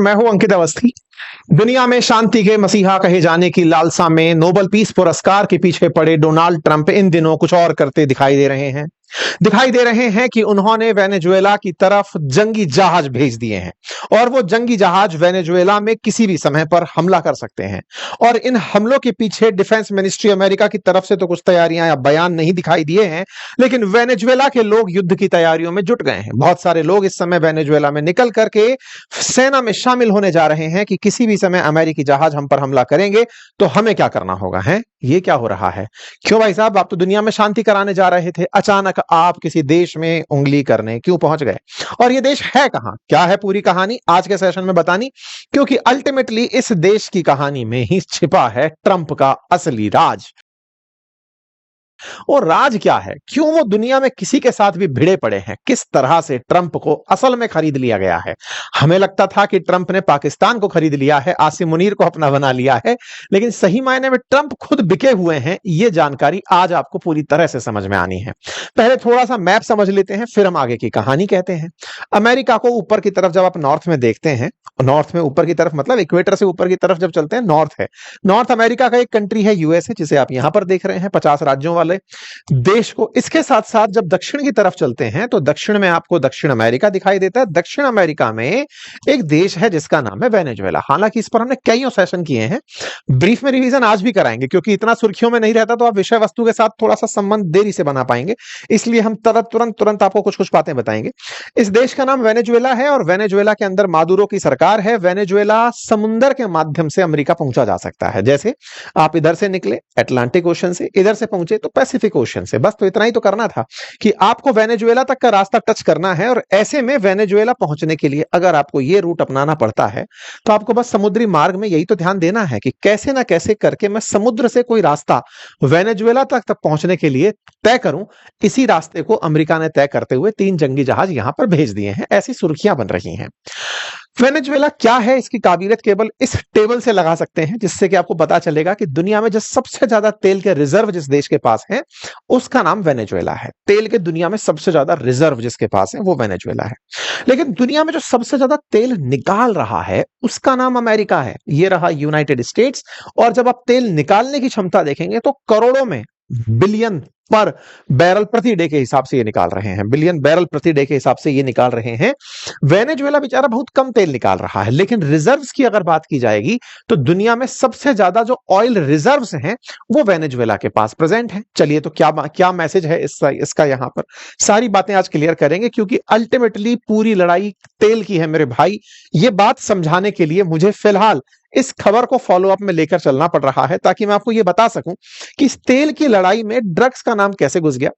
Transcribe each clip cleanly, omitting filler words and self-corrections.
मैं हूं अंकित अवस्थी। दुनिया में शांति के मसीहा कहे जाने की लालसा में नोबेल पीस पुरस्कार के पीछे पड़े डोनाल्ड ट्रंप इन दिनों कुछ और करते दिखाई दे रहे हैं कि उन्होंने वेनेजुएला की तरफ जंगी जहाज भेज दिए हैं और वो जंगी जहाज वेनेजुएला में किसी भी समय पर हमला कर सकते हैं। और इन हमलों के पीछे डिफेंस मिनिस्ट्री अमेरिका की तरफ से तो कुछ तैयारियां या बयान नहीं दिखाई दिए हैं, लेकिन वेनेजुएला के लोग युद्ध की तैयारियों में जुट गए हैं। बहुत सारे लोग इस समय वेनेजुएला में निकल करके सेना में शामिल होने जा रहे हैं कि किसी भी समय अमेरिकी जहाज हम पर हमला करेंगे तो हमें क्या करना होगा। है ये क्या हो रहा है? क्यों भाई साहब, आप तो दुनिया में शांति कराने जा रहे थे, अचानक आप किसी देश में उंगली करने क्यों पहुंच गए? और ये देश है कहां? क्या है पूरी कहानी आज के सेशन में बतानी, क्योंकि अल्टीमेटली इस देश की कहानी में ही छिपा है ट्रंप का असली राज। और राज क्या है? क्यों वो दुनिया में किसी के साथ भी भिड़े पड़े हैं? किस तरह से ट्रंप को असल में खरीद लिया गया है? हमें लगता था कि ट्रंप ने पाकिस्तान को खरीद लिया है, आसिम मुनीर को अपना बना लिया है, लेकिन सही मायने में ट्रंप खुद बिके हुए हैं। ये जानकारी आज आपको पूरी तरह से समझ में आनी है। पहले थोड़ा सा मैप समझ लेते हैं, फिर हम आगे की कहानी कहते हैं। अमेरिका को ऊपर की तरफ जब आप नॉर्थ में देखते हैं, नॉर्थ में ऊपर की तरफ मतलब इक्वेटर से ऊपर की तरफ जब चलते हैं, नॉर्थ है। नॉर्थ अमेरिका का एक कंट्री है यूएसए, जिसे आप यहां पर देख रहे हैं, 50 राज्यों वाले देश को। इसके साथ साथ जब दक्षिण की तरफ चलते हैं तो दक्षिण में आपको दक्षिण अमेरिका दिखाई देता है। दक्षिण अमेरिका में एक देश है जिसका नाम है वेनेजुएला। हालांकि इस पर हमने कई सेशन किए हैं, ब्रीफ में रिवीजन आज भी कराएंगे, क्योंकि इतना सुर्खियों में नहीं रहता तो आप विषय वस्तु के साथ थोड़ा सा संबंध देरी से बना पाएंगे, इसलिए हम तुरंत आपको कुछ कुछ बातें बताएंगे। इस देश का नाम वेनेजुएला है और वेनेजुएला के अंदर मादुरो की सरकार है। वेनेजुएला समुद्र के माध्यम से अमेरिका पहुंचा जा सकता है। जैसे आप इधर से निकले अटलांटिक ओशन से, इधर से पहुंचे तो पैसिफिक ओशन से। बस तो इतना ही तो करना था कि आपको वेनेजुएला तक का रास्ता टच करना है। और ऐसे में वेनेजुएला पहुंचने के लिए अगर आपको ये रूट अपनाना पड़ता है तो आपको बस समुद्री मार्ग में यही तो ध्यान देना है कि कैसे ना कैसे करके मैं समुद्र से कोई रास्ता वेनेजुएला तक पहुंचने के लिए तय करूं। इसी रास्ते को अमेरिका ने तय करते हुए 3 जंगी जहाज यहां पर भेज दिए हैं। ऐसी सुर्खियां बन रही हैं। वेनेजुएला क्या है, इसकी काबिलियत केवल इस टेबल से लगा सकते हैं, जिससे कि आपको पता चलेगा कि दुनिया में जो सबसे ज्यादा तेल के रिजर्व जिस देश के पास है उसका नाम वेनेजुएला है। तेल के दुनिया में सबसे ज्यादा रिजर्व जिसके पास है वो वेनेजुएला है। लेकिन दुनिया में जो सबसे ज्यादा तेल निकाल रहा है उसका नाम अमेरिका है। ये रहा यूनाइटेड स्टेट्स। और जब आप तेल निकालने की क्षमता देखेंगे तो करोड़ों में, बिलियन पर बैरल प्रति डे के हिसाब से ये निकाल रहे हैं, बिलियन बैरल प्रति डे के हिसाब से ये निकाल रहे हैं। वेनेजुएला बेचारा बहुत कम तेल निकाल रहा है, लेकिन रिजर्व्स की अगर बात की जाएगी तो दुनिया में सबसे ज्यादा जो ऑयल रिजर्व्स हैं वो वेनेजुएला के पास प्रेजेंट है। चलिए, तो क्या मैसेज है इसका यहां पर सारी बातें आज क्लियर करेंगे, क्योंकि अल्टीमेटली पूरी लड़ाई तेल की है मेरे भाई। ये बात समझाने के लिए मुझे फिलहाल इस खबर को फॉलो अप में लेकर चलना पड़ रहा है, ताकि मैं आपको यह बता सकूं कि इस तेल की लड़ाई में ड्रग्स का नाम कैसे घुस गया,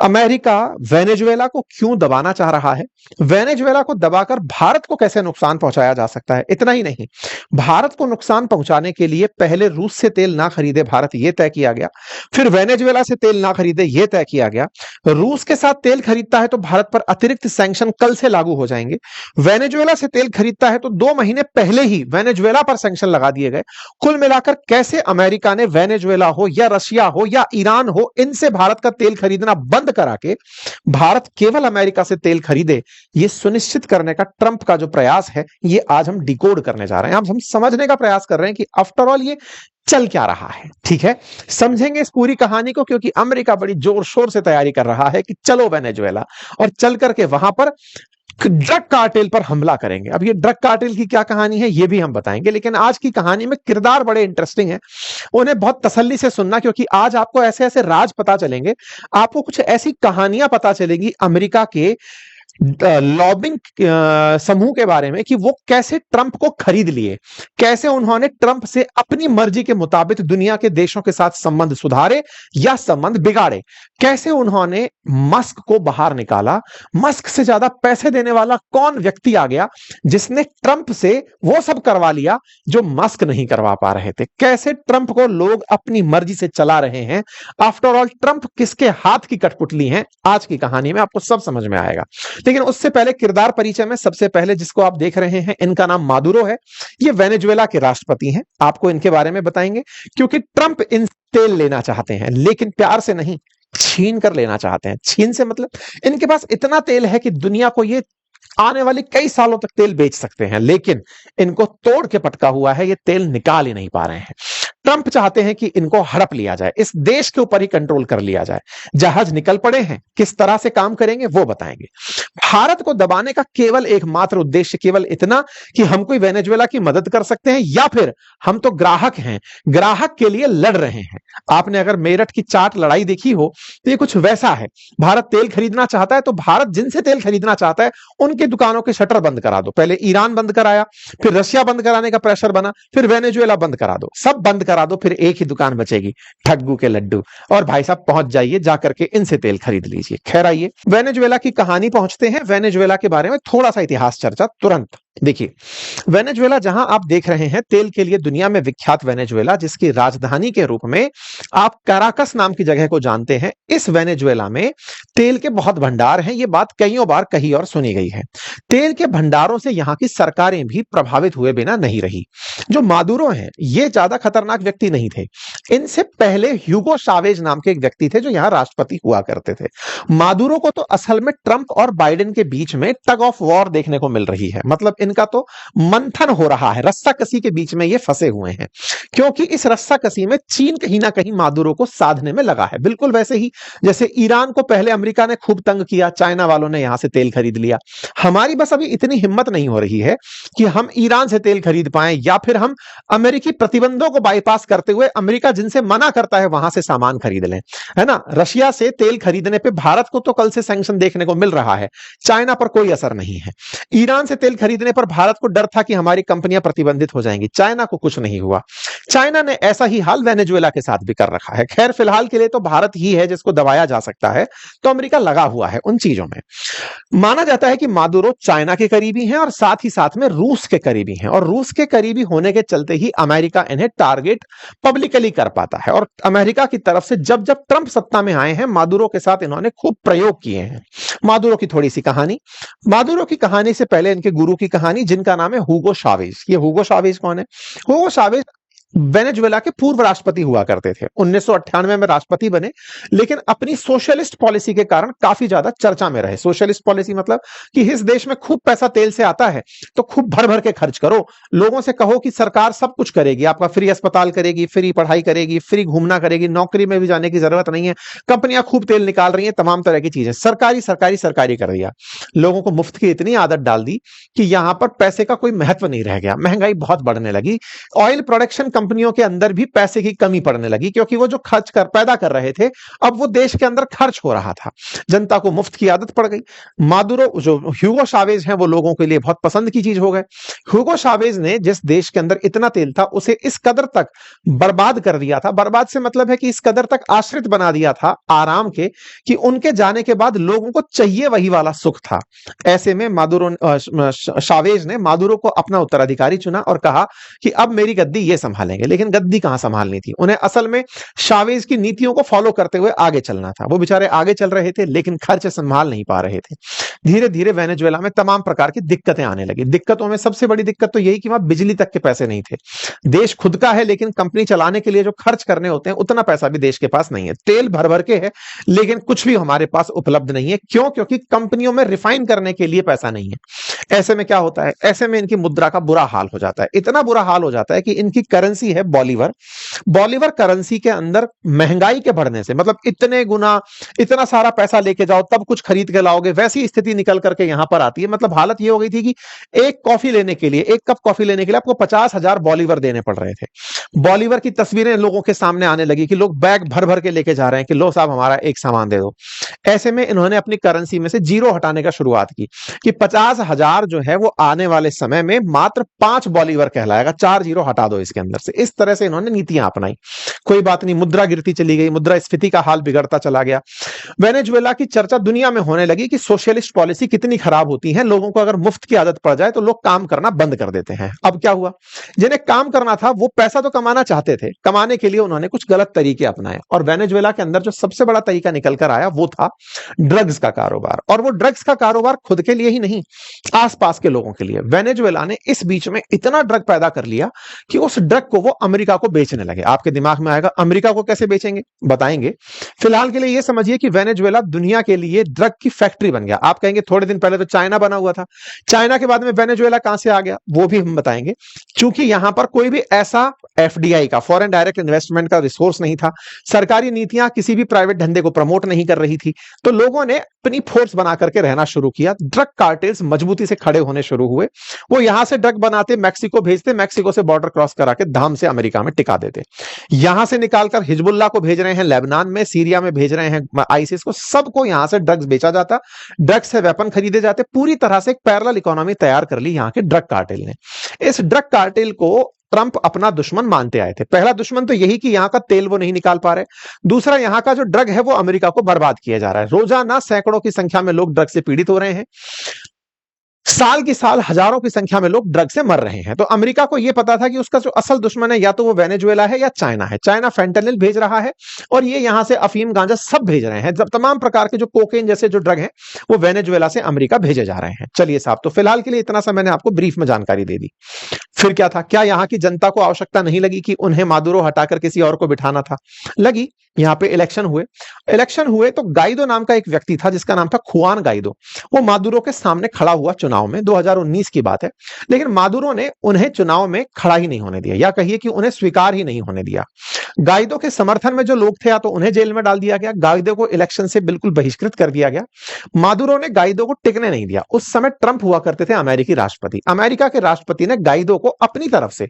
अमेरिका वेनेजुएला को क्यों दबाना चाह रहा है, वेनेजुएला को दबाकर भारत को कैसे नुकसान पहुंचाया जा सकता है। इतना ही नहीं, भारत को नुकसान पहुंचाने के लिए पहले रूस से तेल ना खरीदे भारत, यह तय किया गया। फिर वेनेजुएला से तेल ना खरीदे, यह तय किया गया। रूस के साथ तेल खरीदता है तो भारत पर अतिरिक्त सैंक्शन कल से लागू हो जाएंगे। वेनेजुएला से तेल खरीदता है तो 2 महीने पहले ही वेनेजुएला पर सैंक्शन लगा दिए गए। कुल मिलाकर कैसे अमेरिका ने वेनेजुएला हो या रशिया हो या ईरान हो, इनसे भारत का तेल खरीदना बंद करा के भारत केवल अमेरिका से तेल खरीदे, यह सुनिश्चित करने का ट्रंप का जो प्रयास है, यह आज हम डिकोड करने जा रहे हैं। अब हम समझने का प्रयास कर रहे हैं कि आफ्टर ऑल ये चल क्या रहा है। ठीक है, समझेंगे इस पूरी कहानी को, क्योंकि अमेरिका बड़ी जोर शोर से तैयारी कर रहा है कि चलो वेनेजुएला, और चल करके वहां पर ड्रग कार्टेल पर हमला करेंगे। अब ये ड्रग कार्टेल की क्या कहानी है ये भी हम बताएंगे, लेकिन आज की कहानी में किरदार बड़े इंटरेस्टिंग हैं, उन्हें बहुत तसल्ली से सुनना, क्योंकि आज आपको ऐसे ऐसे राज पता चलेंगे, आपको कुछ ऐसी कहानियां पता चलेंगी अमेरिका के लॉबिंग समूह के बारे में कि वो कैसे ट्रंप को खरीद लिए, कैसे उन्होंने ट्रंप से अपनी मर्जी के मुताबिक दुनिया के देशों के साथ संबंध सुधारे या संबंध बिगाड़े, कैसे उन्होंने मस्क को बाहर निकाला। मस्क से ज्यादा पैसे देने वाला कौन व्यक्ति आ गया जिसने ट्रंप से वो सब करवा लिया जो मस्क नहीं करवा पा रहे थे। कैसे ट्रंप को लोग अपनी मर्जी से चला रहे हैं। आफ्टर ऑल ट्रंप किसके हाथ की कठपुतली है, आज की कहानी में आपको सब समझ में आएगा। लेकिन उससे पहले किरदार परिचय में सबसे पहले जिसको आप देख रहे हैं, इनका नाम मादुरो है। ये वेनेजुएला के राष्ट्रपति हैं। आपको इनके बारे में बताएंगे, क्योंकि ट्रंप इन तेल लेना चाहते हैं, लेकिन प्यार से नहीं, छीन कर लेना चाहते हैं। छीन से मतलब इनके पास इतना तेल है कि दुनिया को ये आने वाली कई सालों तक तेल बेच सकते हैं, लेकिन इनको तोड़ के पटका हुआ है, ये तेल निकाल ही नहीं पा रहे हैं। ट्रंप चाहते हैं कि इनको हड़प लिया जाए, इस देश के ऊपर ही कंट्रोल कर लिया जाए। जहाज निकल पड़े हैं, किस तरह से काम करेंगे वो बताएंगे। भारत को दबाने का केवल एकमात्र उद्देश्य केवल इतना कि हम कोई वेनेजुएला की मदद कर सकते हैं, या फिर हम तो ग्राहक हैं, ग्राहक के लिए लड़ रहे हैं। आपने अगर मेरठ की चाट लड़ाई देखी हो तो ये कुछ वैसा है। भारत तेल खरीदना चाहता है तो भारत जिनसे तेल खरीदना चाहता है उनकी दुकानों के शटर बंद करा दो। पहले ईरान बंद कराया, फिर रशिया बंद कराने का प्रेशर बना, फिर वेनेजुएला बंद करा दो, सब बंद करा दो, फिर एक ही दुकान बचेगी, ठग्गू के लड्डू। और भाई साहब पहुंच जाइए, जाकर के इनसे तेल खरीद लीजिए। खैर आइए वेनेजुएला की कहानी पहुंचते हैं। वेनेजुएला के बारे में थोड़ा सा इतिहास चर्चा तुरंत। देखिए, वेनेजुएला जहां आप देख रहे हैं तेल के लिए दुनिया में विख्यात वेनेजुएला, जिसकी राजधानी के रूप में आप कैराकस नाम की जगह को जानते हैं, इस वेनेजुएला में तेल के बहुत भंडार हैं। यह बात कईयों बार कही और सुनी गई है। तेल के भंडारों से यहां की सरकारें भी प्रभावित हुए बिना नहीं रही। जो मादुरो हैं, ये ज्यादा खतरनाक व्यक्ति नहीं थे। इनसे पहले ह्यूगो चावेज नाम के एक व्यक्ति थे जो यहां राष्ट्रपति हुआ करते थे। मादुरो को तो असल में ट्रंप और बाइडेन के बीच में टग ऑफ वॉर देखने को मिल रही है। मतलब इनका तो मंथन हो रहा है, रस्साकसी के बीच में ये फंसे हुए हैं, क्योंकि इस रस्साकसी में चीन कहीं ना कहीं मादुरो को साधने में लगा है। बिल्कुल वैसे ही जैसे ईरान को पहले अमेरिका ने खूब तंग किया, चाइना वालों ने यहां से तेल खरीद लिया। हमारी बस अभी इतनी हिम्मत नहीं हो रही है कि हम ईरान से तेल खरीद पाएं, या फिर हम अमेरिकी प्रतिबंधों को बाईपास करते हुए अमेरिका जिनसे मना करता है वहां से सामान खरीद लें, है ना। रशिया से तेल खरीदने पे भारत को तो कल से सैंक्शन देखने को मिल रहा है, चाइना पर कोई असर नहीं है। ईरान से तेल खरीदने पर भारत को डर था कि हमारी कंपनियां प्रतिबंधित हो जाएंगी, चाइना को कुछ नहीं हुआ। चाइना ने ऐसा ही हाल वेनेजुएला के साथ भी कर रखा है। खैर फिलहाल के लिए तो भारत ही है जिसको दबाया जा सकता है, तो अमेरिका लगा हुआ है उन चीजों में। माना जाता है कि मादुरो चाइना के करीबी हैं और साथ ही साथ में रूस के करीबी हैं, और रूस के करीबी होने के चलते ही अमेरिका इन्हें टारगेट पब्लिकली कर पाता है। और अमेरिका की तरफ से जब जब ट्रंप सत्ता में आए हैं, मादुरो के साथ इन्होंने खूब प्रयोग किए हैं। मादुरो की थोड़ी सी कहानी। मादुरो की कहानी से पहले इनके गुरु की कहानी, जिनका नाम है हुगो चावेज। ये हुगो चावेज कौन है? हुगो चावेज वेनेजुएला के पूर्व राष्ट्रपति हुआ करते थे। 1998 में राष्ट्रपति बने, लेकिन अपनी सोशलिस्ट पॉलिसी के कारण काफी ज्यादा चर्चा में रहे। सोशलिस्ट पॉलिसी मतलब कि इस देश में खूब पैसा तेल से आता है तो खूब भर भर के खर्च करो, लोगों से कहो कि सरकार सब कुछ करेगी, आपका फ्री अस्पताल करेगी, फ्री पढ़ाई करेगी, फ्री घूमना करेगी, नौकरी में भी जाने की जरूरत नहीं है, कंपनियां खूब तेल निकाल रही हैं, तमाम तरह की चीजें सरकारी सरकारी सरकारी कर दिया। लोगों को मुफ्त की इतनी आदत डाल दी कि यहां पर पैसे का कोई महत्व नहीं रह गया। महंगाई बहुत बढ़ने लगी। ऑयल प्रोडक्शन कंपनियों के अंदर भी पैसे की कमी पड़ने लगी, क्योंकि वो जो खर्च कर पैदा कर रहे थे अब वो देश के अंदर खर्च हो रहा था। जनता को मुफ्त की आदत पड़ गई। मादुरो जो ह्यूगो चावेज हैं वो लोगों के लिए बहुत पसंद की चीज हो गए। ह्यूगो चावेज ने जिस देश के अंदर इतना तेल था उसे इस कदर तक बर्बाद कर दिया था, बर्बाद से मतलब है कि इस कदर तक आश्रित बना दिया था आराम के, कि उनके जाने के बाद लोगों को चाहिए वही वाला सुख था। ऐसे में मादुरो चावेज ने मादुरो को अपना उत्तराधिकारी चुना और कहा कि अब मेरी गद्दी ये संभालेंगे। लेकिन गद्दी कहां संभालनी थी उन्हें, असल में चावेज की नीतियों को फॉलो करते हुए आगे चलना था। वो बेचारे आगे चल रहे थे लेकिन खर्च संभाल नहीं पा रहे थे। धीरे धीरे वेनेजुएला में तमाम प्रकार की दिक्कतें आने लगी। दिक्कतों में सबसे बड़ी दिक्कत तो यही कि वहां बिजली तक के पैसे नहीं थे। देश खुद का है लेकिन कंपनी चलाने के लिए जो खर्च करने होते हैं उतना पैसा भी देश के पास नहीं है। तेल भर भर के है लेकिन कुछ भी हमारे पास उपलब्ध नहीं है। क्यों? क्योंकि कंपनियों में रिफाइन करने के लिए पैसा नहीं है। ऐसे में क्या होता है? ऐसे में इनकी मुद्रा का बुरा हाल हो जाता है। इतना बुरा हाल हो जाता है कि इनकी करेंसी है बॉलीवर। बॉलीवर करेंसी के अंदर महंगाई के बढ़ने से, मतलब इतने गुना इतना सारा पैसा लेके जाओ तब कुछ खरीद के लाओगे, वैसी स्थिति निकल करके यहां पर आती है। मतलब हालत ये हो गई थी कि एक कॉफी लेने के लिए, एक कप कॉफी लेने के लिए आपको 50,000 बॉलीवर देने पड़ रहे थे। बॉलीवर की तस्वीरें लोगों के सामने आने लगी कि लोग बैग भर भर के लेके जा रहे हैं कि लो साहब हमारा एक सामान दे दो। ऐसे में इन्होंने अपनी करेंसी में से जीरो हटाने का शुरुआत की कि 50,000 जो है वो आने वाले समय में मात्र 5 बॉलीवर कहलाएगा, 4 जीरो हटा दो इसके अंदर से। इस तरह से इन्होंने नीतियां अपनाई। कोई बात नहीं, मुद्रा गिरती चली गई, मुद्रास्फीति का हाल बिगड़ता चला गया। वेनेजुएला की चर्चा दुनिया में होने लगी कि सोशलिस्ट पॉलिसी कितनी खराब होती है। लोगों को अगर मुफ्त की आदत पड़ जाए तो लोग काम करना बंद कर देते हैं। अब क्या हुआ? जिन्हें काम करना था वो पैसा तो कमाना चाहते थे, कमाने के लिए उन्होंने कुछ गलत तरीके अपनाए और वेनेजुएला के अंदर जो सबसे बड़ा तरीका निकल कर आया वो था ड्रग्स का कारोबार। और वो ड्रग्स का कारोबार खुद के लिए ही नहीं, आसपास के लोगों के लिए। वेनेजुएला ने इस बीच में इतना ड्रग पैदा कर लिया कि उस ड्रग को वो अमेरिका को बेचने लगे। आपके दिमाग में आएगा अमेरिका को कैसे बेचेंगे, बताएंगे। फिलहाल के लिए ये समझिए कि वेनेजुएला दुनिया के लिए ड्रग की फैक्ट्री बन गया। आप कहेंगे थोड़े दिन पहले तो चाइना बना हुआ था, चाइना के बाद में वेनेजुएला कहां से आ गया, वो भी हम बताएंगे। क्योंकि यहां पर कोई भी ऐसा एफडीआई का, फॉरेन डायरेक्ट इन्वेस्टमेंट का रिसोर्स नहीं था, सरकारी नीतियां किसी भी प्राइवेट धंधे को प्रमोट नहीं कर रही थी, तो लोगों ने अपनी फोर्स बना करके रहना शुरू किया। ड्रग कार्टेल्स मजबूती से खड़े होने शुरू हुए। वो यहां से ड्रग बनाते, मैक्सिको भेजते, मैक्सिको से बॉर्डर क्रॉस करा के धाम से अमेरिका में टिका देते। यहां से निकालकर हिजबुल्लाह को भेज रहे हैं लेबनान में, सीरिया में भेज रहे हैं आईसिस को, सबको यहां से ड्रग्स बेचा जाता, ड्रग्स से वेपन खरीदे जाते। पूरी तरह से एक पैरेलल इकोनॉमी तैयार कर ली यहां के ड्रग कार्टेल ने। इस ड्रग कार्टेल को ट्रंप अपना दुश्मन मानते आए थे। पहला दुश्मन तो यही कि यहां का तेल वो नहीं निकाल पा रहे, दूसरा यहां का जो ड्रग है वो अमेरिका को बर्बाद किया जा रहा है। रोजाना सैकड़ों की संख्या में लोग ड्रग से पीड़ित हो रहे हैं, साल की साल हजारों की संख्या में लोग ड्रग से मर रहे हैं। तो अमेरिका को यह पता था कि उसका जो असल दुश्मन है या तो वो वेनेजुएला है या चाइना है। चाइना फेंटेनिल भेज रहा है और ये यहां से अफीम गांजा सब भेज रहे हैं। जब तमाम प्रकार के जो कोकेन जैसे जो ड्रग हैं वो वेनेजुएला से अमेरिका भेजे जा रहे हैं। चलिए साहब, तो फिलहाल के लिए इतना सा मैंने आपको ब्रीफ में जानकारी दे दी। फिर क्या था, क्या यहां की जनता को आवश्यकता नहीं लगी कि उन्हें मादुरो हटाकर किसी और को बिठाना था? लगी। यहां पे इलेक्शन हुए तो गाइदो नाम का एक व्यक्ति था जिसका नाम था खुआन गाइदो। वो मादुरो के सामने खड़ा हुआ चुनाव में, 2019 की बात है, लेकिन मादुरो ने उन्हें चुनाव में खड़ा ही नहीं होने दिया, या कहिए कि उन्हें स्वीकार ही नहीं होने दिया। गाइदो के समर्थन में जो लोग थे या तो उन्हें जेल में डाल दिया गया, गाइदो को इलेक्शन से बिल्कुल बहिष्कृत कर दिया गया। मादुरो ने गाइदो को टिकने नहीं दिया। उस समय ट्रंप हुआ करते थे अमेरिकी राष्ट्रपति। अमेरिका के राष्ट्रपति ने गाइदो को अपनी तरफ से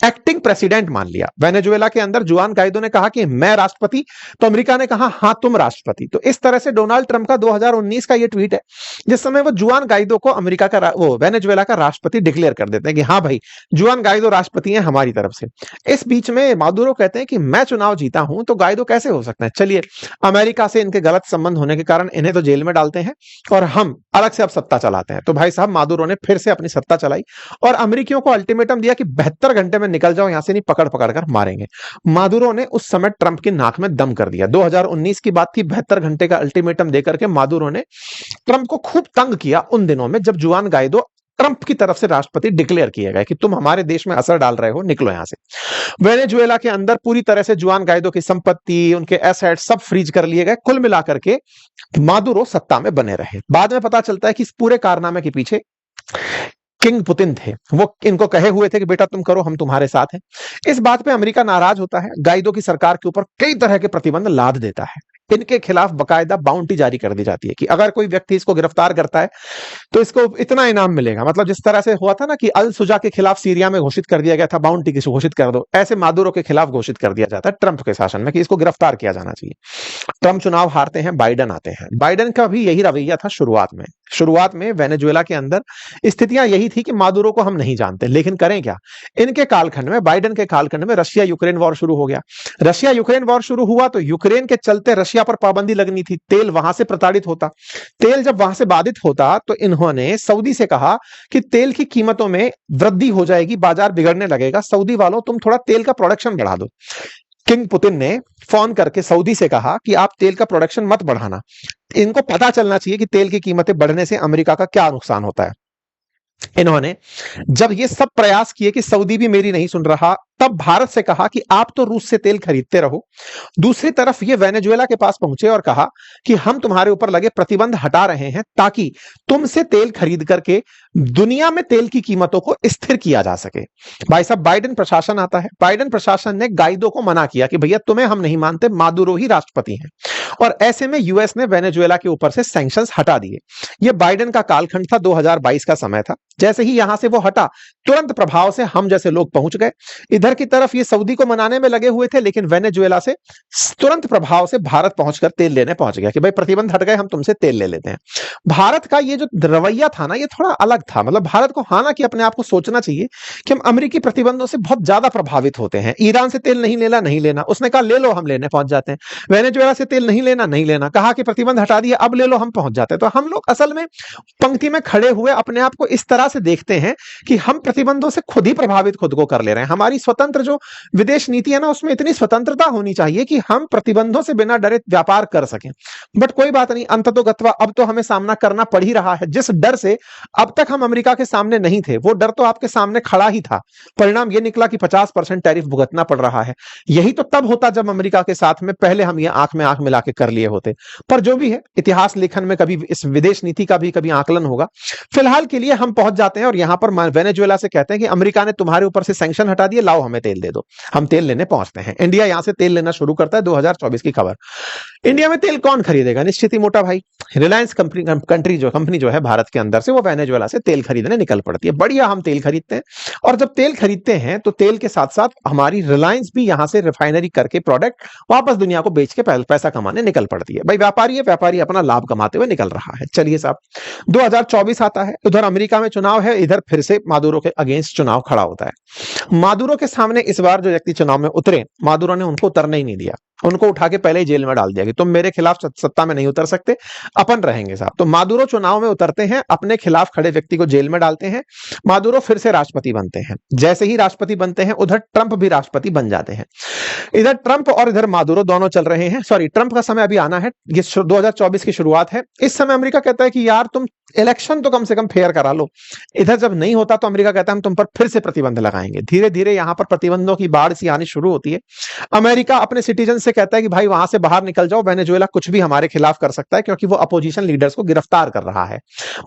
एक्टिंग प्रेसिडेंट मान लिया। वेनेजुएला के अंदर जुआन गाइदो ने कहा कि मैं राष्ट्रपति, तो अमेरिका ने कहा हां तुम राष्ट्रपति। तो इस तरह से डोनाल्ड ट्रंप का 2019 का यह ट्वीट है जिस समय वो जुआन गाइदो को अमेरिका का वो वेनेजुएला का राष्ट्रपति डिक्लेयर कर देते हैं कि हाँ भाई जुआन गाइदो राष्ट्रपति हैं हमारी तरफ से। इस बीच में मादुरो कहते हैं कि मैं चुनाव जीता हूं तो गाइदो कैसे हो सकता है। चलिए, अमेरिका से इनके गलत संबंध होने के कारण इन्हें तो जेल में डालते हैं और हम अलग से अब सत्ता चलाते हैं। तो भाई साहब, मादुरो ने फिर से अपनी सत्ता चलाई और अमेरिकियों को अल्टीमेटम दिया कि 72 घंटे में निकल जाओ यहां से, नहीं पकड़ पकड़ कर मारेंगे। मादुरो ने उस समय ट्रंप की नाक में दम कर दिया। 2019 की बात थी, 72 घंटे का अल्टीमेटम देकर के मादुरो ने ट्रंप को खूब तंग किया उन दिनों में जब जुआन गाइदो ट्रंप की तरफ से राष्ट्रपति डिक्लेयर किया गया कि तुम हमारे देश में असर डाल रहे हो, निकलो यहां से। वेनेजुएला के अंदर पूरी तरह से जुआन गाइदो की संपत्ति, उनके एसेट सब फ्रीज कर लिए गए। कुल मिलाकर के मादुरो सत्ता में बने रहे। बाद में पता चलता है कि इस पूरे कारनामे के पीछे किंग पुतिन थे। वो इनको कहे हुए थे कि बेटा तुम करो, हम तुम्हारे साथ हैं। इस बात पे अमेरिका नाराज होता है, गाइदो की सरकार के ऊपर कई तरह के प्रतिबंध लाद देता है। इनके खिलाफ बकायदा बाउंटी जारी कर दी जाती है कि अगर कोई व्यक्ति इसको गिरफ्तार करता है तो इसको इतना इनाम मिलेगा। मतलब जिस तरह से हुआ था ना कि अल सुजा के खिलाफ सीरिया में घोषित कर दिया गया था बाउंटी की घोषित कर दो, ऐसे मादुरो के खिलाफ घोषित कर दिया जाता है ट्रंप के शासन में कि इसको गिरफ्तार किया जाना चाहिए। ट्रंप चुनाव हारते हैं, बाइडेन आते हैं। बाइडेन का भी यही रवैया था शुरुआत में वेनेजुएला के अंदर स्थितियां यही थी कि मादुरो को हम नहीं जानते, लेकिन करें क्या। इनके कालखंड में, बाइडेन के कालखंड में रशिया यूक्रेन वॉर शुरू हो गया। रशिया यूक्रेन वॉर शुरू हुआ तो यूक्रेन के चलते रशिया पर पाबंदी लगनी थी, तेल वहां से प्रताड़ित होता। तेल जब वहां से बाधित होता तो इन्होंने सऊदी से कहा कि तेल की कीमतों में वृद्धि हो जाएगी, बाजार बिगड़ने लगेगा, सऊदी वालों तुम थोड़ा तेल का प्रोडक्शन बढ़ा दो। किंग पुतिन ने फोन करके सऊदी से कहा कि आप तेल का प्रोडक्शन मत बढ़ाना, इनको पता चलना चाहिए कि तेल की कीमतें बढ़ने से अमेरिका का क्या नुकसान होता है। इन्होंने जब ये सब प्रयास किए कि सऊदी भी मेरी नहीं सुन रहा, तब भारत से कहा कि आप तो रूस से तेल खरीदते रहो। दूसरी तरफ ये वेनेजुएला के पास पहुंचे और कहा कि हम तुम्हारे ऊपर लगे प्रतिबंध हटा रहे हैं ताकि तुमसे तेल खरीद करके दुनिया में तेल की कीमतों को स्थिर किया जा सके। भाई साहब, बाइडेन प्रशासन आता है। बाइडेन प्रशासन ने गाइदो को मना किया कि भैया तुम्हें हम नहीं मानते, मादुरो ही राष्ट्रपति हैं। और ऐसे में यूएस ने वेनेजुएला के ऊपर से सैंक्शंस हटा दिए। यह बाइडेन का कालखंड था, 2022 का समय था। जैसे ही यहां से वो हटा, तुरंत प्रभाव से हम जैसे लोग पहुंच गए। इधर की तरफ ये सऊदी को मनाने में लगे हुए थे, लेकिन वेनेजुएला से तुरंत प्रभाव से भारत पहुंचकर तेल लेने पहुंच गया कि भाई प्रतिबंध हट गए, हम तुमसे तेल ले लेते हैं। भारत का ये जो रवैया था ना, ये थोड़ा अलग था। मतलब भारत को हाँ ना कि अपने आप को सोचना चाहिए कि हम अमेरिकी प्रतिबंधों से बहुत ज्यादा प्रभावित होते हैं। ईरान से तेल नहीं लेना, उसने कहा ले लो, हम लेने पहुंच जाते हैं। वेनेजुएला से तेल नहीं नहीं लेना, नहीं लेना, कहा कि प्रतिबंध हटा दिया, अब ले लो, हम पहुंच जाते हैं। तो हम लोग असल में पंक्ति में खड़े हुए अपने आप को इस तरह से देखते हैं कि हम प्रतिबंधों से खुद ही प्रभावित खुद को कर ले रहे हैं। हमारी स्वतंत्र जो विदेश नीति है ना, उसमें इतनी स्वतंत्रता होनी चाहिए कि हम प्रतिबंधों से बिना डरे व्यापार कर सकें। बट कोई बात नहीं, अंततोगत्वा अब तो हमें सामना करना पड़ ही रहा है। जिस डर से अब तक हम अमेरिका के सामने नहीं थे, वो डर तो आपके सामने खड़ा ही था। परिणाम यह निकला कि 50% टैरिफ भुगतना पड़ रहा है। यही तो तब होता जब अमेरिका के साथ में पहले हम ये आंख में आंख मिला के कर लिए होते। पर जो भी है, इतिहास लेखन में कभी इस विदेश नीति का भी कभी आकलन होगा। फिलहाल के लिए हम पहुंच जाते हैं और यहां पर वेनेजुएला से कहते हैं कि अमेरिका ने तुम्हारे ऊपर से सैंक्शन हटा दिए, लाओ हमें तेल दे दो। हम तेल लेने पहुंचते हैं। इंडिया यहां से तेल लेना शुरू करता है। 2024 की खबर। इंडिया में तेल कौन खरीदेगा? निश्चित ही मोटा भाई रिलायंस कंपनी जो है भारत के अंदर से, वो वेनेजुएला से तेल खरीदने निकल पड़ती है। बढ़िया, हम तेल खरीदते हैं और जब तेल खरीदते हैं तो तेल के साथ साथ हमारी रिलायंस भी यहां से रिफाइनरी करके प्रोडक्ट वापस दुनिया को बेच के पैसा कमाने निकल पड़ती है। भाई व्यापारी है, व्यापारी अपना लाभ कमाते हुए निकल रहा है। चलिए साहब, 2024 आता है, उधर अमेरिका में चुनाव है, इधर फिर से मादुरो के अगेंस्ट चुनाव खड़ा होता है। मादुरो के सामने इस बार जो व्यक्ति चुनाव में उतरे, मादुरो ने उनको उतरने ही नहीं दिया। उनको उठा के पहले ही जेल में डाल दिया कि तुम मेरे खिलाफ सत्ता में नहीं उतर सकते, अपन रहेंगे साहब। तो मादुरो चुनाव में उतरते हैं, अपने खिलाफ खड़े व्यक्ति को जेल में डालते हैं। मादुरो फिर से राष्ट्रपति बनते हैं। जैसे ही राष्ट्रपति बनते हैं, उधर ट्रंप भी राष्ट्रपति बन जाते हैं। इधर ट्रंप और इधर मादुरो दोनों चल रहे हैं। सॉरी, ट्रंप का समय अभी आना है, ये 2024 की शुरुआत है। इस समय अमेरिका कहता है कि यार तुम इलेक्शन तो कम से कम फेयर करा लो। इधर जब नहीं होता तो अमेरिका कहता है हम तुम पर फिर से प्रतिबंध लगाएंगे। धीरे धीरे यहां पर प्रतिबंधों की बाढ़ सी आनी शुरू होती है। अमेरिका अपने सिटीजन से कहता है कि भाई वहां से बाहर निकल जाओ, वेनेजुएला कुछ भी हमारे खिलाफ कर सकता है क्योंकि वो अपोजिशन लीडर्स को गिरफ्तार कर रहा है।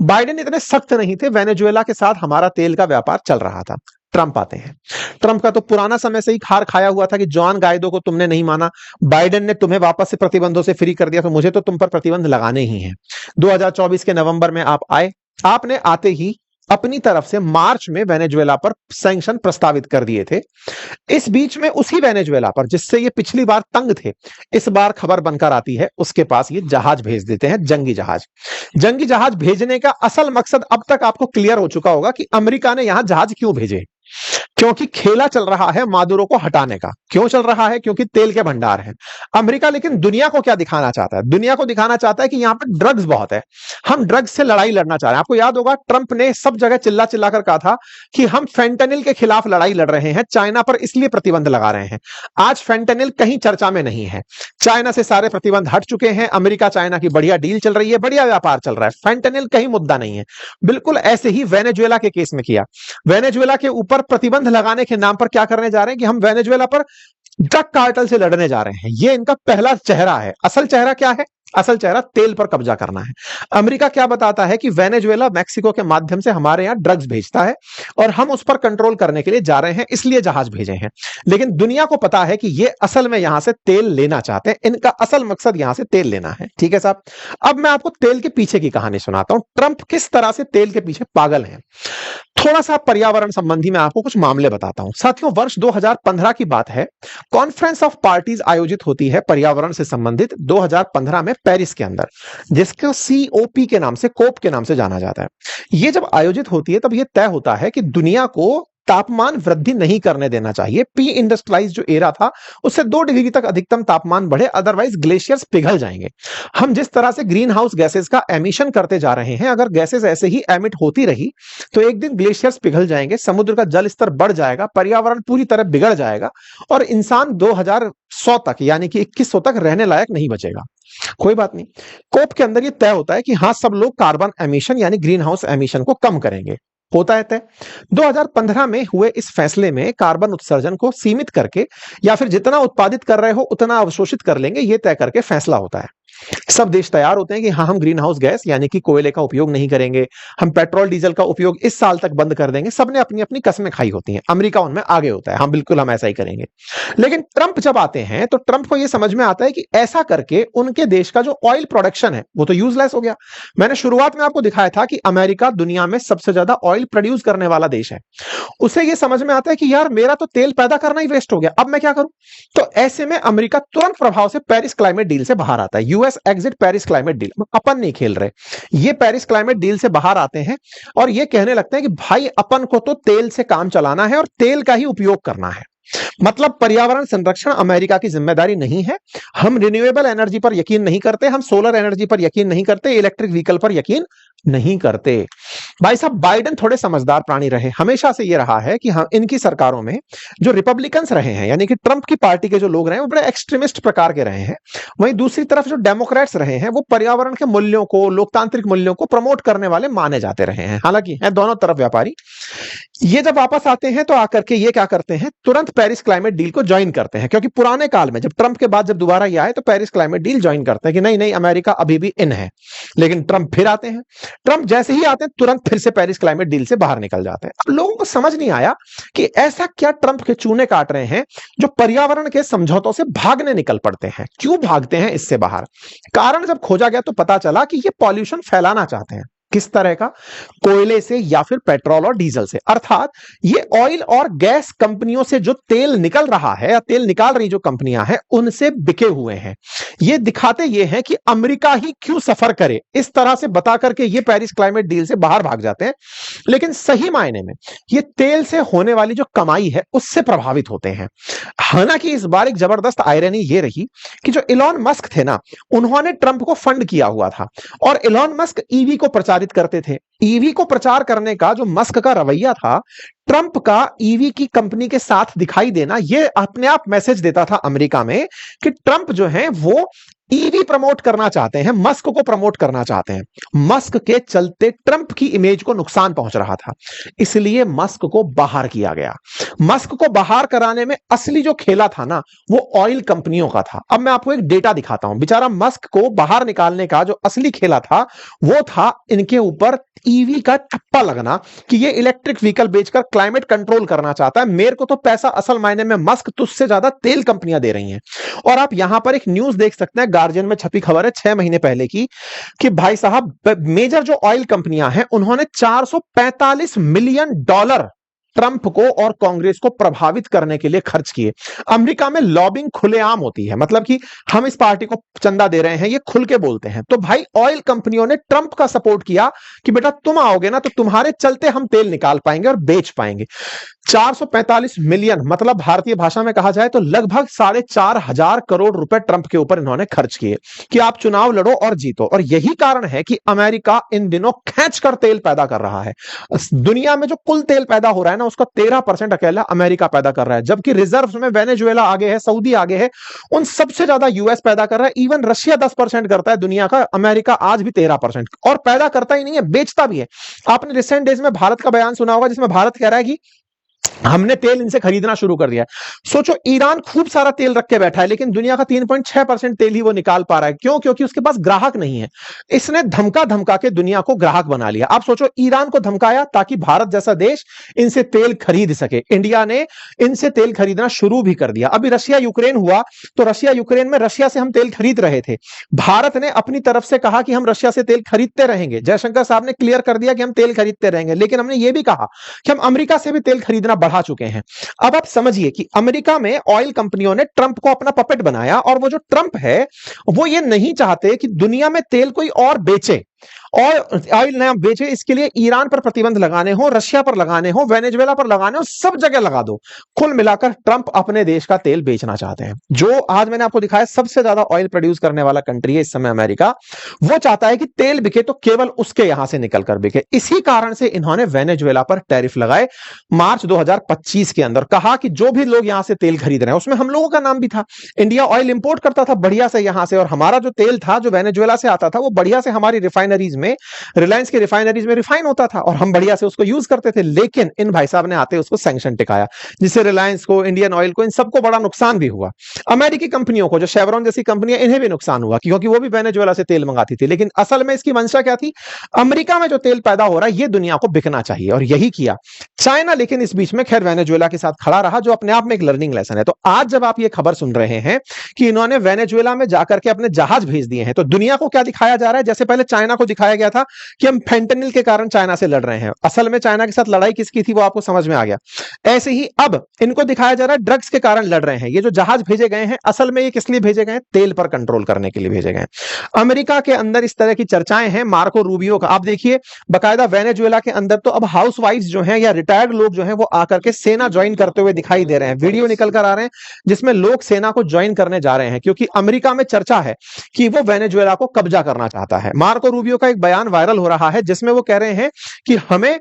बाइडेन इतने सख्त नहीं थे, वेनेजुएला के साथ हमारा तेल का व्यापार चल रहा था। ट्रंप आते हैं। ट्रंप का तो पुराना समय से ही खार खाया हुआ था कि जॉन गाइडो को तुमने नहीं माना, बाइडेन ने तुम्हें वापस से प्रतिबंधों से फ्री कर दिया, तो मुझे तो तुम पर प्रतिबंध लगाने ही हैं। 2024 के नवंबर में आप आए। आपने आते ही अपनी तरफ से मार्च में वेनेजुएला पर सैंक्शन प्रस्तावित कर दिए थे। इस बीच में उसी वेनेजुएला पर, जिससे ये पिछली बार तंग थे, इस बार खबर बनकर आती है उसके पास ये जहाज भेज देते हैं, जंगी जहाज। जंगी जहाज भेजने का असल मकसद अब तक आपको क्लियर हो चुका होगा कि अमेरिका ने यहां जहाज क्यों भेजे। क्योंकि खेला चल रहा है मादुरो को हटाने का। क्यों चल रहा है? क्योंकि तेल के भंडार हैं। अमेरिका लेकिन दुनिया को क्या दिखाना चाहता है? दुनिया को दिखाना चाहता है कि यहां पर ड्रग्स बहुत है, हम ड्रग्स से लड़ाई लड़ना चाह रहे हैं। आपको याद होगा ट्रंप ने सब जगह चिल्ला चिल्ला कर कहा था कि हम फेंटेनिल के खिलाफ लड़ाई लड़ रहे हैं, चाइना पर इसलिए प्रतिबंध लगा रहे हैं। आज फेंटेनिल कहीं चर्चा में नहीं है, चाइना से सारे प्रतिबंध हट चुके हैं। अमेरिका चाइना की बढ़िया डील चल रही है, बढ़िया व्यापार चल रहा है, फेंटेनिल कहीं मुद्दा नहीं है। बिल्कुल ऐसे ही वेनेजुएला के केस में किया। वेनेजुएला के ऊपर प्रतिबंध लगाने के नाम पर क्या करने जा रहे हैं कि हम वेनेजुएला पर ड्रग कार्टेल से लड़ने जा रहे हैं। ये इनका पहला चेहरा है। असल चेहरा क्या है? असल चेहरा तेल पर कब्जा करना है। अमेरिका क्या बताता है कि वेनेजुएला मैक्सिको के माध्यम से हमारे यहां ड्रग्स भेजता है और हम उस पर कंट्रोल करने के लिए जा रहे हैं, इसलिए जहाज भेजे हैं। लेकिन दुनिया को पता है कि ये असल में यहां से तेल लेना चाहते हैं, इनका असल मकसद यहां से तेल लेना है। ठीक है साहब, अब मैं आपको तेल के पीछे की कहानी सुनाता हूं, ट्रंप किस तरह से तेल के पीछे पागल है। थोड़ा सा पर्यावरण संबंधी मैं आपको कुछ मामले बताता हूं। साथियों, वर्ष 2015 की बात है, कॉन्फ्रेंस ऑफ पार्टीज आयोजित होती है पर्यावरण से संबंधित 2015 में पेरिस के अंदर, जिसको COP के नाम से, कोप के नाम से जाना जाता है। ये जब आयोजित होती है तब यह तय होता है कि दुनिया को तापमान वृद्धि नहीं करने देना चाहिए। प्री इंडस्ट्रियलाइज जो एरा था उससे 2 डिग्री तक अधिकतम तापमान बढ़े, अदरवाइज ग्लेशियर्स पिघल जाएंगे। हम जिस तरह से ग्रीन हाउस गैसेस का एमिशन करते जा रहे हैं, अगर गैसेस ऐसे ही एमिट होती रही तो एक दिन ग्लेशियर्स पिघल जाएंगे, समुद्र का जल स्तर बढ़ जाएगा, पर्यावरण पूरी तरह बिगड़ जाएगा और इंसान 2100 तक यानी कि 2100 तक रहने लायक नहीं बचेगा। कोई बात नहीं, कोप के अंदर यह तय होता है कि हां, सब लोग कार्बन एमिशन यानी ग्रीन हाउस एमिशन को कम करेंगे। होता है तय। 2015 में हुए इस फैसले में कार्बन उत्सर्जन को सीमित करके या फिर जितना उत्पादित कर रहे हो उतना अवशोषित कर लेंगे, यह तय करके फैसला होता है। सब देश तैयार होते हैं कि हाँ, हम ग्रीन हाउस गैस यानी कि कोयले का उपयोग नहीं करेंगे, हम पेट्रोल डीजल का उपयोग इस साल तक बंद कर देंगे। सबने अपनी अपनी कस्में खाई होती हैं, अमेरिका उनमें आगे होता है, हाँ बिल्कुल हम ऐसा ही करेंगे। लेकिन ट्रंप जब आते हैं तो ट्रंप को यह समझ में आता है कि ऐसा करके उनके देश का जो ऑयल प्रोडक्शन है वो तो यूजलेस हो गया। मैंने शुरुआत में आपको दिखाया था कि अमेरिका दुनिया में सबसे ज्यादा ऑयल प्रोड्यूस करने वाला देश है। उसे यह समझ में आता है कि यार मेरा तो तेल पैदा करना ही वेस्ट हो गया, अब मैं क्या करूं। तो ऐसे में अमेरिका तुरंत प्रभाव से पेरिस क्लाइमेट डील से बाहर आता है। US exit Paris climate deal, अपन नहीं खेल रहे, ये पेरिस क्लाइमेट डील से बाहर आते हैं और ये कहने लगते हैं कि भाई अपन को तो तेल से काम चलाना है और तेल का ही उपयोग करना है। मतलब पर्यावरण संरक्षण अमेरिका की जिम्मेदारी नहीं है। हम रिन्यूएबल एनर्जी पर यकीन नहीं करते, हम सोलर एनर्जी पर यकीन नहीं करते, इलेक्ट्रिक व्हीकल पर यकीन नहीं करते। भाई साहब, बाइडेन थोड़े समझदार प्राणी रहे, हमेशा से ये रहा है कि हम इनकी सरकारों में जो रिपब्लिकन्स रहे हैं, यानी कि ट्रंप की पार्टी के जो लोग रहे हैं, वो बड़े एक्सट्रीमिस्ट प्रकार के रहे हैं। वहीं दूसरी तरफ जो डेमोक्रेट्स रहे हैं, वो पर्यावरण के मूल्यों को, लोकतांत्रिक मूल्यों को प्रमोट करने वाले माने जाते रहे हैं। हालांकि है दोनों तरफ व्यापारी। ये जब वापस आते हैं तो आकर के ये क्या करते हैं, तुरंत पेरिस क्लाइमेट डील को ज्वाइन करते हैं, क्योंकि पुराने काल में जब ट्रंप के बाद जब दोबारा ये आए तो पेरिस क्लाइमेट डील ज्वाइन करते हैं कि नहीं नहीं, अमेरिका अभी भी इन है। लेकिन ट्रंप फिर आते हैं, ट्रंप जैसे ही आते हैं तुरंत फिर से पेरिस क्लाइमेट डील से बाहर निकल जाते हैं। अब लोगों को समझ नहीं आया कि ऐसा क्या ट्रंप के चूने काट रहे हैं जो पर्यावरण के समझौतों से भागने निकल पड़ते हैं। क्यों भागते हैं इससे बाहर? कारण जब खोजा गया तो पता चला कि ये पॉल्यूशन फैलाना चाहते हैं। किस तरह का? कोयले से या फिर पेट्रोल और डीजल से। अर्थात ये ऑयल और गैस कंपनियों से जो तेल निकल रहा है या तेल निकाल रही जो कंपनियां हैं उनसे बिके हुए हैं। ये दिखाते ये हैं कि अमेरिका ही क्यों सफर करे, इस तरह से बता करके ये पेरिस क्लाइमेट डील से बाहर भाग जाते हैं। लेकिन सही मायने में ये तेल से होने वाली जो कमाई है उससे प्रभावित होते हैं। हालांकि इस बार एक जबरदस्त आयरनी ये रही कि जो इलॉन मस्क थे ना, उन्होंने ट्रंप को फंड किया हुआ था और इलॉन मस्क ईवी को प्रचारित करते थे। ईवी को प्रचार करने का जो मस्क का रवैया था, ट्रंप का ईवी की कंपनी के साथ दिखाई देना, यह अपने आप मैसेज देता था अमेरिका में कि ट्रंप जो है वो ईवी प्रमोट करना चाहते हैं, मस्क को प्रमोट करना चाहते हैं। मस्क के चलते ट्रंप की इमेज को नुकसान पहुंच रहा था, इसलिए मस्क को बाहर किया गया। मस्क को बाहर कराने में असली जो खेला था ना, वो ऑयल कंपनियों का था। अब मैं आपको एक डेटा दिखाता हूं। बेचारा मस्क को बाहर निकालने का जो असली खेला था वो था इनके ऊपर ईवी का ठप्पा लगना कि ये इलेक्ट्रिक व्हीकल बेचकर क्लाइमेट कंट्रोल करना चाहता है। मेरे को तो पैसा असल मायने में मस्क तुझसे ज्यादा तेल कंपनियां दे रही हैं। और आप यहां पर एक न्यूज देख सकते हैं, गार्जियन में छपी खबर है 6 महीने पहले की, कि भाई साहब मेजर जो ऑयल कंपनियां हैं उन्होंने $445 मिलियन ट्रंप को और कांग्रेस को प्रभावित करने के लिए खर्च किए। अमेरिका में लॉबिंग खुलेआम होती है, मतलब कि हम इस पार्टी को चंदा दे रहे हैं, ये खुल के बोलते हैं। तो भाई ऑयल कंपनियों ने ट्रंप का सपोर्ट किया कि बेटा तुम आओगे ना तो तुम्हारे चलते हम तेल निकाल पाएंगे और बेच पाएंगे। 445 मिलियन, मतलब भारतीय भाषा में कहा जाए तो लगभग 4,500 करोड़ रुपए ट्रंप के ऊपर इन्होंने खर्च किए कि आप चुनाव लड़ो और जीतो। और यही कारण है कि अमेरिका इन दिनों खींचकर तेल पैदा कर रहा है। दुनिया में जो कुल तेल पैदा हो रहा है ना, उसका 13% अकेला अमेरिका पैदा कर रहा है, जबकि रिजर्व में वेनेजुएला आगे है, सऊदी आगे है, उन सबसे ज्यादा यूएस पैदा कर रहा है। इवन रशिया 10% करता है दुनिया का, अमेरिका आज भी 13%। और पैदा करता ही नहीं है, बेचता भी है। आपने रिसेंट डेज में भारत का बयान सुना होगा जिसमें भारत कह रहा है कि हमने तेल इनसे खरीदना शुरू कर दिया है। सोचो, ईरान खूब सारा तेल रख के बैठा है लेकिन दुनिया का 3.6% तेल ही वो निकाल पा रहा है। क्यों? क्योंकि उसके पास ग्राहक नहीं है। इसने धमका धमका के दुनिया को ग्राहक बना लिया। आप सोचो, ईरान को धमकाया ताकि भारत जैसा देश इनसे तेल खरीद सके। इंडिया ने इनसे तेल खरीदना शुरू भी कर दिया। अभी रशिया यूक्रेन हुआ तो रशिया यूक्रेन में रशिया से हम तेल खरीद रहे थे। भारत ने अपनी तरफ से कहा कि हम रशिया से तेल खरीदते रहेंगे। जयशंकर साहब ने क्लियर कर दिया कि हम तेल खरीदते रहेंगे। लेकिन हमने ये भी कहा कि हम अमेरिका से भी तेल खरीदना बढ़ा चुके हैं। अब आप समझिए कि अमेरिका में ऑयल कंपनियों ने ट्रंप को अपना पपेट बनाया और वो जो ट्रंप है वो ये नहीं चाहते कि दुनिया में तेल कोई और बेचे और ऑयल नया बेचे। इसके लिए ईरान पर प्रतिबंध लगाने हो, रशिया पर लगाने हो, वेनेजुएला पर लगाने हो, सब जगह लगा दो। कुल मिलाकर ट्रंप अपने देश का तेल बेचना चाहते हैं। जो आज मैंने आपको दिखाया सबसे ज्यादा ऑयल प्रोड्यूस करने वाला कंट्री है इस समय अमेरिका, वो चाहता है कि तेल बिके तो केवल उसके यहां से निकलकर बिके। इसी कारण से इन्होंने वेनेजुएला पर टैरिफ लगाए मार्च 2025 के अंदर। कहा कि जो भी लोग यहां से तेल खरीद रहे हैं, उसमें हम लोगों का नाम भी था। इंडिया ऑयल इंपोर्ट करता था बढ़िया से यहां से, और हमारा जो तेल था जो वेनेजुएला से आता था वो बढ़िया से हमारी रिफाइनरीज में, रिलायंस की रिफाइनरीज में रिफाइन होता था और हम बढ़िया से उसको यूज करते थे। लेकिन इन भाई साहब ने आते उसको सैंक्शन टिकाया, जिससे रिलायंस को, इंडियन ऑयल को, इन सबको बड़ा नुकसान भी हुआ। अमेरिकी कंपनियों को, जो शेवरॉन जैसी कंपनियां, इन्हें भी नुकसान हुआ क्योंकि वो भी वेनेजुएला से तेल मंगाती थी। लेकिन असल में इसकी मंशा क्या थी? अमेरिका में जो तेल पैदा हो रहा है ये दुनिया को बिकना चाहिए, और यही किया चाइना। लेकिन इस बीच में खैर वेनेजुएला के साथ खड़ा रहा, जो अपने आप में एक लर्निंग लेसन है। तो आज जब आप ये खबर सुन रहे हैं कि इन्होंने वेनेजुएला में जाकर के अपने जहाज भेज दिए हैं, तो दुनिया को क्या दिखाया जा रहा है? जैसे पहले चाइना को दिखाया गया था कि हम फेंटेनिल के कारण चाइना से लड़ रहे हैं। असल में चाइना के साथ लड़ाई किसकी थी वो आपको समझ में आ गया। ऐसे ही अब इनको दिखाया जा रहा है ड्रग्स के कारण लड़ रहे हैं। ये जो जहाज भेजे गए हैं असल में ये किस लिए भेजे गए हैं? तेल पर कंट्रोल करने के लिए भेजे गए हैं। अमेरिका के अंदर इस तरह की चर्चाएं हैं। मार्को रूबियो का आप देखिए, बकायदा वेनेजुएला के अंदर तो अब हाउसवाइफ्स जो हैं या रिटायर्ड लोग जो हैं वो आकर के सेना ज्वाइन करते हुए दिखाई दे रहे हैं। वीडियो निकल कर आ रहे हैं जिसमें लोग सेना को ज्वाइन करने जा रहे हैं, क्योंकि अमेरिका में चर्चा है कि वो वेनेजुएला को कब्जा करना चाहता है। मार्को रूबियो का एक बयान वायरल हो रहा है जिसमें वो कह रहे हैं कि हमें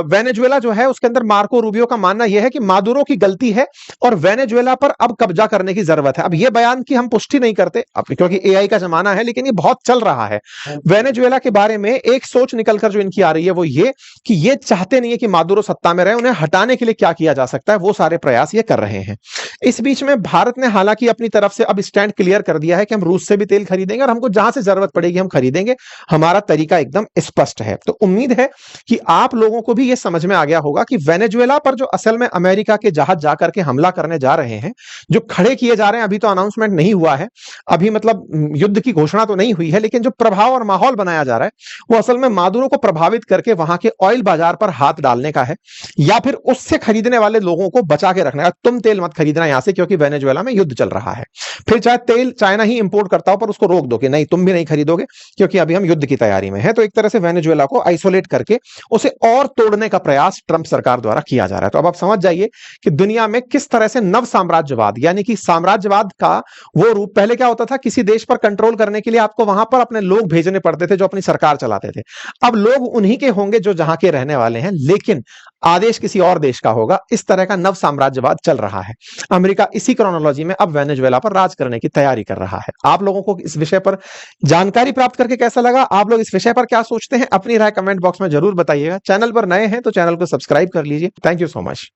वेनेजुएला जो है उसके अंदर मार्को रूबियो का मानना यह है कि मादुरो की गलती है और वेनेजुएला पर अब कब्जा करने की जरूरत है। अब यह बयान की हम पुष्टि नहीं करते क्योंकि एआई का जमाना है, लेकिन ये बहुत चल रहा है। वेनेजुएला के बारे में एक सोच निकलकर जो इनकी आ रही है वो ये कि ये चाहते नहीं है कि मादुरो सत्ता में रहे, उन्हें हटाने के लिए क्या किया जा सकता है वो सारे प्रयास ये कर रहे हैं। इस बीच में भारत ने हालांकि अपनी तरफ से अब स्टैंड क्लियर कर दिया है कि हम रूस से भी तेल खरीदेंगे और हमको जहां से जरूरत पड़ेगी हम खरीदेंगे। हमारा तरीका एकदम स्पष्ट है। तो उम्मीद है कि आप लोगों को भी यह समझ में आ गया होगा कि वेनेजुएला पर जो असल में अमेरिका के जहाज जाकर के हमला करने जा रहे हैं, जो खड़े किए जा रहे हैं, अभी तो अनाउंसमेंट नहीं हुआ है, अभी मतलब युद्ध की घोषणा तो नहीं हुई है, लेकिन जो प्रभाव और माहौल बनाया जा रहा है वो असल में मादुरो को प्रभावित करके वहां के ऑयल बाजार पर हाथ डालने का है, या फिर उससे खरीदने वाले लोगों को बचा के रखने का। तुम तेल मत खरीदना यहां से क्योंकि वेनेजुएला में युद्ध चल रहा है। फिर चाहे तेल चाइना ही इंपोर्ट करता हो पर उसको रोक दो कि नहीं तुम भी नहीं खरीदोगे क्योंकि अभी हम युद्ध की तैयारी में है। तो एक तरह से वेनेजुएला को आइसोलेट करके उसे और तोड़ने का प्रयास ट्रंप सरकार द्वारा किया जा रहा है। तो अब आप समझ जाइए कि दुनिया में किस तरह से नव साम्राज्यवाद, यानी कि साम्राज्यवाद का वो रूप, पहले क्या होता था किसी देश पर कंट्रोल करने के लिए आपको वहां पर अपने लोग भेजने पड़ते थे जो अपनी सरकार चलाते थे। अब लोग उन्हीं के होंगे जो जहां के रहने वाले हैं, लेकिन आदेश किसी और देश का होगा। इस तरह का नव साम्राज्यवाद चल रहा है। अमेरिका इसी क्रोनोलॉजी में अब वेनेजुएला पर राज करने की तैयारी कर रहा है। आप लोगों को इस विषय पर जानकारी प्राप्त करके कैसा लगा? आप लोग इस विषय पर क्या सोचते हैं? अपनी राय कमेंट बॉक्स में जरूर बताइएगा। चैनल पर नए हैं तो चैनल को सब्सक्राइब कर लीजिए। Thank you so much.